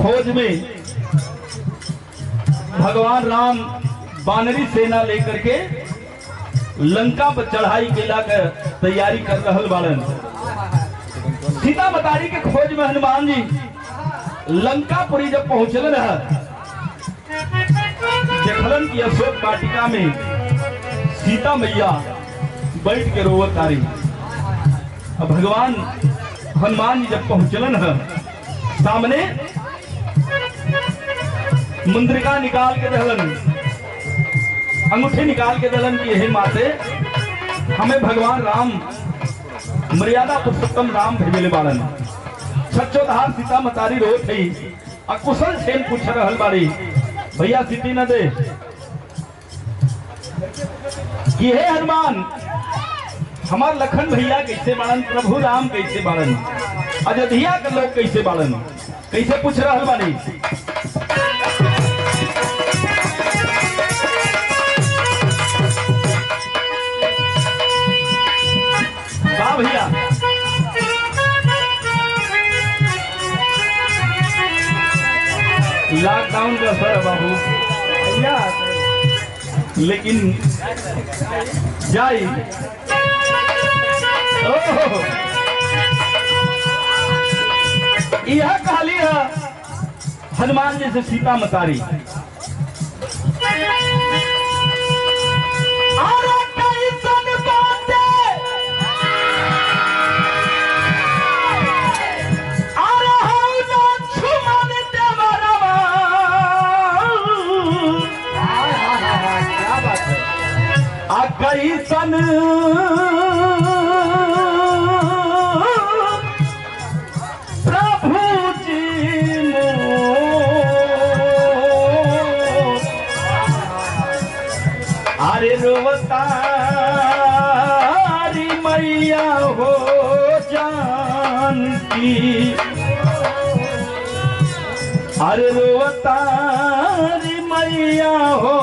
खोज में भगवान राम बानरी सेना लेकर के लंका पर चढ़ाई के लाकर तैयारी कर रहल बाड़न। सीता मतारी के खोज में हनुमान जी लंकापुरी जब पहुंचलन है, देखलन कि अशोक वाटिका में सीता मैया बैठ के रोवत तारी। अब भगवान हनुमान जी जब पहुंचलन है, सामने मुंद्रिका निकाल के दहलन, अंगूठी निकाल के दहलन की हे माते, हमें भगवान राम मर्यादा पुरुषोत्तम राम भेजले बाड़न। सच्चोधार सीता मतारी रोत है, अकुशल छेन पूछ रहल बाड़ी, भैया सीटी न दे कि हे हनुमान हमार लखन भैया कैसे बाड़न, प्रभु राम कैसे बाड़न, अयोध्या के लोग कैसे बाड़न, कैसे पूछ रहल बाड़ी। वाह भैया, लॉकडाउन का असर है बाबू भैया, लेकिन जाई यह कहली है हनुमान जी से सीता मतारी। कैसन प्रभु जी अरे रोवतारी मैया हो जानकी, अरे रोवतारी मैया हो